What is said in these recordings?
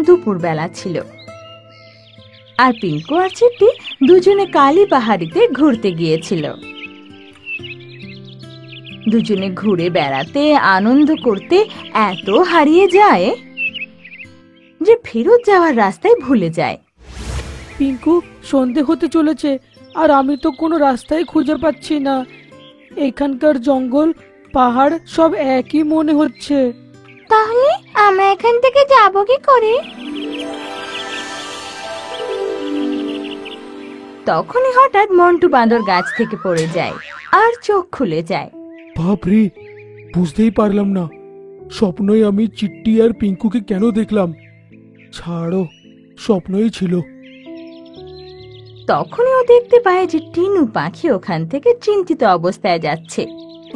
দুপুরবেলা ছিল, আর পিঙ্কু আর চিট্টি দুজনে কালী পাহাড়িতে ঘুরতে গিয়েছিল। দুজনে ঘুরে বেড়াতে আনন্দ করতে এত হারিয়ে যায় যে ফেরত যাওয়ার রাস্তায় ভুলে যায়। পিঙ্কু, সন্ধে হতে চলেছে আর আমি তো কোনো রাস্তায় খুঁজে পাচ্ছি না। এখানকার জঙ্গল পাহাড় সব একই মনে হচ্ছে। তাহলে আমরা এখান থেকে যাব কি করে? তখনই হঠাৎ মন্টু বাঁদর গাছ থেকে পড়ে যায় আর চোখ খুলে যায়। বাপরে, বুঝতেই পারলাম না স্বপ্নই আমি চিট্টি আর পিঙ্কুকে কেন দেখলাম। ছাড়ো, স্বপ্নই ছিল। তখনই ও দেখতে পায় যে টিনু পাখি ওখান থেকে চিন্তিত অবস্থায় যাচ্ছে।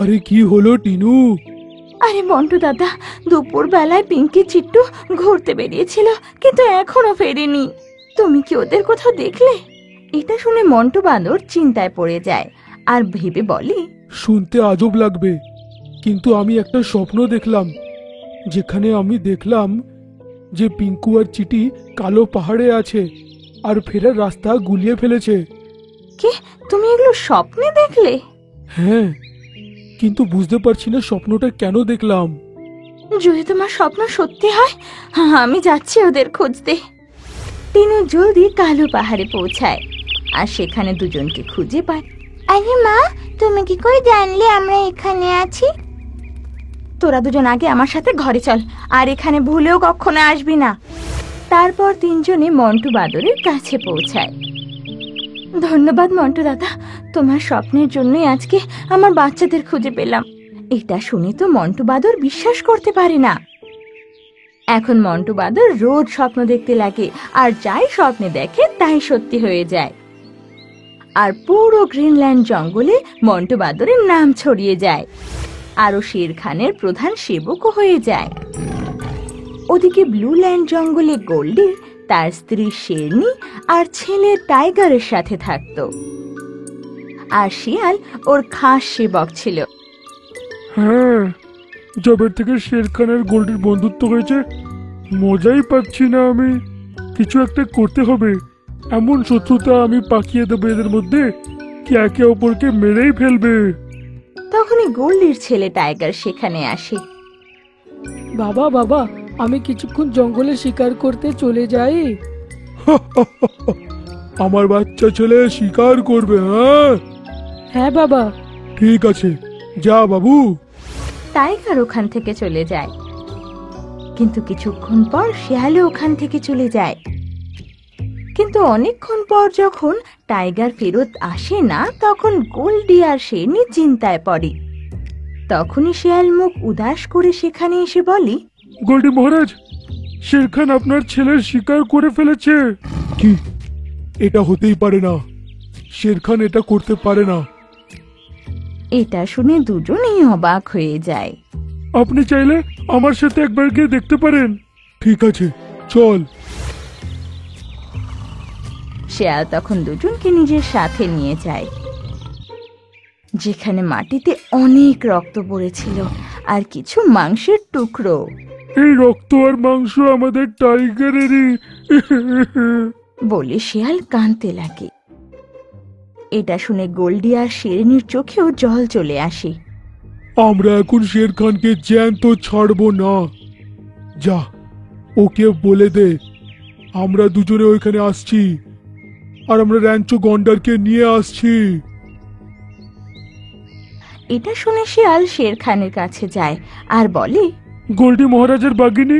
আরে কি হলো টিনু? আরে মন্টু দাদা, দুপুর বেলায় পিঙ্কি চিট্টু ঘুরতে বেরিয়েছিল, কিন্তু এখনো ফেরেনি। তুমি কি ওদের কোথাও দেখলে? এটা শুনে মন্টু বাঁদর চিন্তায় পড়ে যায় আর ভেবে বলে, শুনতে আজব লাগবে, কিন্তু আমি একটা স্বপ্ন দেখলাম, যেখানে আমি দেখলাম যে পিঙ্কু আর চিটি কালো পাহাড়ে আছে আর ফেরার রাস্তা গুলিয়ে ফেলেছে। কি, তুমি এগুলো স্বপ্নে দেখলে? হ্যাঁ, কিন্তু বুঝতে পারছি না স্বপ্নটা কেন দেখলাম। যদি তোমার স্বপ্ন সত্যি হয়, আমি যাচ্ছি ওদের খুঁজতে। টিনু জলদি কালো পাহাড়ে পৌঁছায় আর সেখানে দুজনকে খুঁজে পায়। আরে মা, তুমি কি করে জানলে আমরা এখানে আছি? তোরা দুজন আগে আমার সাথে ঘরে চল, আর এখানে ভুলেও কখনো আসবি না। তারপর তিনজনে মন্টু বাঁদরের কাছে পৌঁছায়। ধন্যবাদ মন্টু দাদা, তোমার স্বপ্নের জন্যই আজকে আমার বাচ্চাদের খুঁজে পেলাম। এটা শুনে তো মন্টু বাঁদর বিশ্বাস করতে পারে না। এখন মন্টু বাঁদর রোজ স্বপ্ন দেখতে লাগে, আর যাই স্বপ্নে দেখে তাই সত্যি হয়ে যায়। আর পুরো গ্রিনল্যান্ড জঙ্গলে মন্টু বাঁদরের নাম ছড়িয়ে যায়, আরও শের খানের প্রধান সেবকও হয়ে যায়। ওদিকে ব্লুল্যান্ড জঙ্গলে গোল্ডি তার স্ত্রী শেরনি আর ছেলে টাইগারের সাথে থাকতো, আর শিয়াল ওর খাস সেবক ছিল। হ্যাঁ, যবে থেকে শের খানের গোল্ডির বন্ধুত্ব হয়েছে মজাই পাচ্ছি না আমি। কিছু একটা করতে হবে, এমন শত্রুতা আমি পাকিয়ে দেবো এদের মধ্যে কি একে অপরকে মেরেই ফেলবে। তখনই গোল্ডির ছেলে টাইগার সেখানে আসে। বাবা বাবা, আমি কিছুক্ষণ জঙ্গলে শিকার করতে চলে যাই। আমার বাচ্চা ছেলে শিকার করবে? হ্যাঁ হ্যাঁ বাবা। ঠিক আছে, যা বাবু। টাইগার ওখান থেকে চলে যায়, কিন্তু কিছুক্ষণ পর শিয়ালও ওখান থেকে চলে যায়। কিন্তু অনেকক্ষণ পর যখন টাইগার ফেরত আসে না, তখন গোল্ডি আর শেরনি চিন্তায় পড়ে। তখনই শিয়াল মুখ উদাস করে সেখানে এসে বলে, গোল্ডি মহারাজ, শের খান আপনার ছেলের শিকার করে ফেলেছে। কি? এটা হতেই পারে না, শের খান এটা করতে পারে না। এটা শুনে দুজনেই অবাক হয়ে যায়। আপনি চাইলে আমার সাথে একবার গিয়ে দেখতে পারেন। ঠিক আছে, চল। শিয়াল তখন দুজনকে নিজের সাথে নিয়ে যায়, যেখানে মাটিতে অনেক রক্ত পড়েছিল আর কিছু মাংসের টুকরো। এই রক্ত আর মাংস আমাদের টাইগারেরই, বলে শিয়াল কাঁদতে লাগে। এটা শুনে গোল্ডি আর শেরনির চোখেও জল চলে আসে। আমরা এখন শের খানকে জ্যান্ত ছাড়বো না। যা, ওকে বলে দে আমরা দুজনে ওইখানে আসছি, আর আমরা র্যাঞ্চো গন্ডারকে নিয়ে আসছি। এটা শুনে শিয়াল শের খানের কাছে যায় আর বলে, গোল্ডি মহারাজের বাঘিনী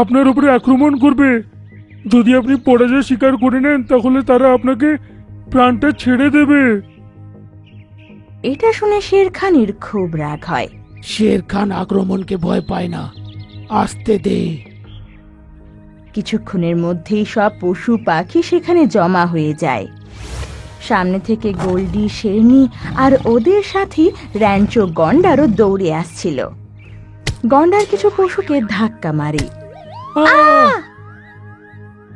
আপনার উপরে আক্রমণ করবে। যদি আপনি পরাজয় স্বীকার করে নেন তাহলে তারা আপনাকে প্রাণটা ছেড়ে দেবে। এটা শুনে শের খানের খুব রাগ হয়। শের খান আক্রমণকে ভয় পায় না, আসতে দে। কিছুক্ষণের মধ্যেই সব পশু পাখি সেখানে জমা হয়ে যায়। সামনে থেকে গোল্ডি, শেরনি আর ওদের সাথে র্যাঞ্চো গন্ডারও দৌড়ে আসছিল। গন্ডার কিছু পশুকে ধাক্কা মারে,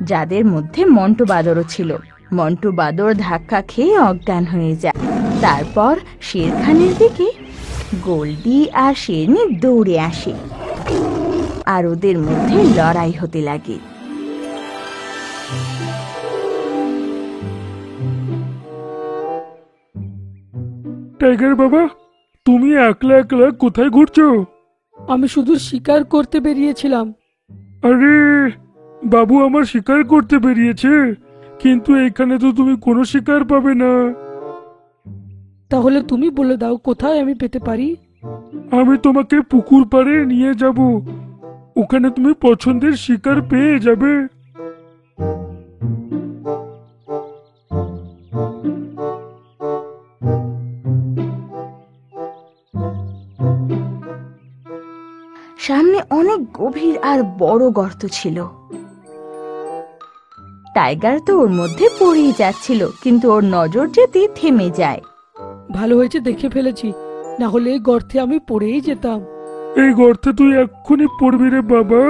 যাদের মধ্যে মন্টু বাঁদরও ছিল। মন্টু বাঁদর ধাক্কা খেয়ে অজ্ঞান হয়ে যায়। তারপর শের খানের দিকে গোল্ডি আর শেরনি দৌড়ে আসে, আর ওদের মধ্যে লড়াই হতে লাগে। টাইগার বাবা, তুমি একলা একলা কোথায় ঘুরছো? আমি শুধু শিকার করতে বেরিয়েছিলাম। আরে বাবু আমার শিকার করতে বেরিয়েছে, কিন্তু এখানে তো তুমি কোনো শিকার পাবে না। তাহলে তুমি বলে দাও কোথায় আমি পেতে পারি। আমি তোমাকে পুকুর পাড়ে নিয়ে যাব, ওখানে তুমি পছন্দের শিকার পেয়ে যাবে। সামনে অনেক গভীর আর বড় গর্ত ছিল। টাইগার তো ওর মধ্যে পড়েই যাচ্ছিল, কিন্তু ওর নজর যেতে থেমে যায়। ভালো হয়েছে দেখে ফেলেছি, না হলে এই গর্তে আমি পড়েই যেতাম। এই গর্তে তুই এক্ষুনি পড়বি রে বাবা।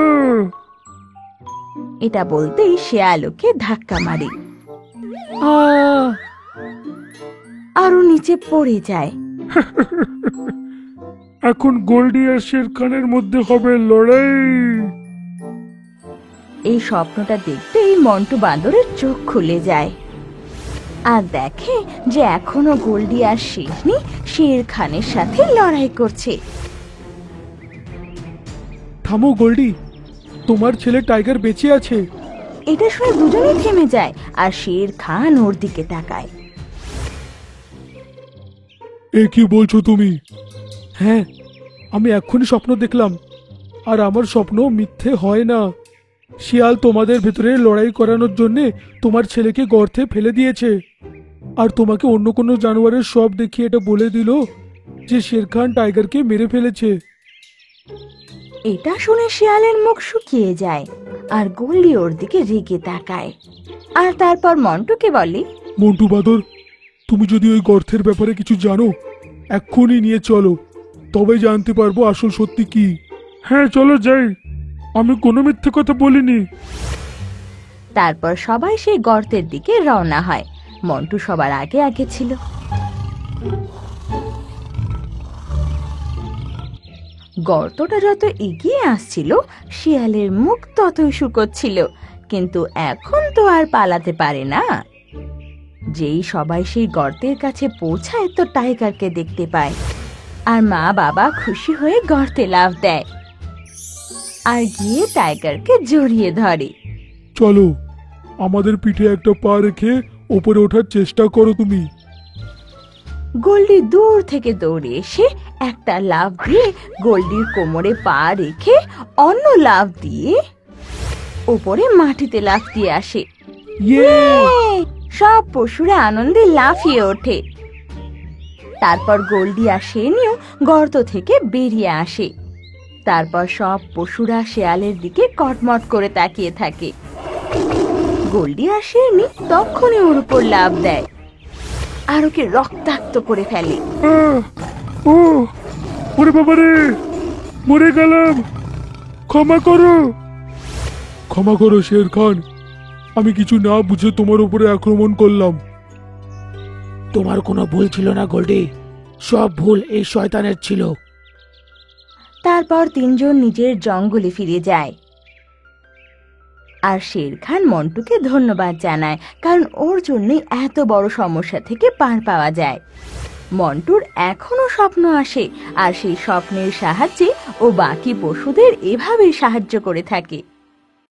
এটা বলতেই শেয়াল ওকে ধাক্কা মারে আহ আর ও নিচে পড়ে যায়। এখন গোল্ডি আর শের খানের মধ্যে হবে লড়াই। এই স্বপ্নটা দেখতেই মন্টু বাঁদরের চোখ খুলে যায় আর দেখে যে এখনো গোল্ডি আর শেরনি শের খানের সাথে লড়াই করছে। থামো গোল্ডি, তোমার ছেলে টাইগার বেঁচে আছে। এটা শুনে দুজনেই থেমে যায় আর শের খান ওর দিকে তাকায়। এ কি বলছো তুমি? হ্যাঁ, আমি এক্ষুনি স্বপ্ন দেখলাম, আর আমার স্বপ্ন মিথ্যে হয় না। শিয়াল তোমাদের ভেতরে লড়াই করানোর জন্য তোমার ছেলেকে গর্তে ফেলে দিয়েছে, আর তোমাকে অন্য কোনো জানোয়ারের সব দেখিয়ে এটা বলে দিল যে শের খান টাইগারকে মেরে ফেলেছে। এটা শুনে শিয়ালের মুখ শুকিয়ে যায় আর গোল্ডি ওর দিকে রেগে তাকায়। আর তারপর মন্টুকে বলে, মন্টু বাদর, তুমি যদি ওই গর্তের ব্যাপারে কিছু জানো এক্ষুনি নিয়ে চলো, তবে জানতে পারবো আসল সত্যি কি। হ্যাঁ চলো যাই, আমি কোনো মিথ্যে কথা বলিনি। তারপর সবাই সেই গর্তের দিকে রওনা হয়। মন্টু সবার আগে আগে ছিল। গর্তটা যত এগিয়ে আসছিল শিয়ালের মুখ ততই শুকোচ্ছিল, কিন্তু এখন তো আর পালাতে পারে না। যেই সবাই সেই গর্তের কাছে পৌঁছায় তো টাইগারকে দেখতে পায়, আর মা বাবা খুশি হয়ে গর্তে লাফ দেয় আর গিয়ে টাইগারকে জড়িয়ে ধরে। চলো, আমাদের পিঠে একটা পা রেখে ওপরে ওঠার চেষ্টা করো তুমি। গোল্ডি দূর থেকে দৌড়ে এসে একটা লাফ দিয়ে গোল্ডির কোমরে পা রেখে অন্য লাফ দিয়ে উপরে মাটিতে লাফ দিয়ে আসে। ইয়ে! সব পশুরা আনন্দে লাফিয়ে ওঠে। তারপর গোল্ডি আর শেরনিও গর্ত থেকে বেরিয়ে আসে। তারপর সব পশুরা শেয়ালের দিকে কটমট করে তাকিয়ে থাকে। গোল্ডি আর শেরনি তখনই ওর উপর লাফ দেয় আর ওকে রক্তাক্ত করে ফেলে। ও ওরে বাবা রে, মরে গেলাম, ক্ষমা করো। ক্ষমা করো শের খান, আমি কিছু না বুঝে তোমার উপরে আক্রমণ করলাম। তোমার কোনো ভুল ছিল না গোল্ডি, সব ভুল এই শয়তানের ছিল। তারপর তিনজন নিজের জঙ্গলে ফিরে যায় আর শের খান মন্টুকে ধন্যবাদ জানায়, কারণ ওর জন্যই এত বড় সমস্যা থেকে পার পাওয়া যায়। মন্টুর এখনো স্বপ্ন আসে আর সেই স্বপ্নের সাহায্যে ও বাকি পশুদের এভাবেই সাহায্য করে থাকে।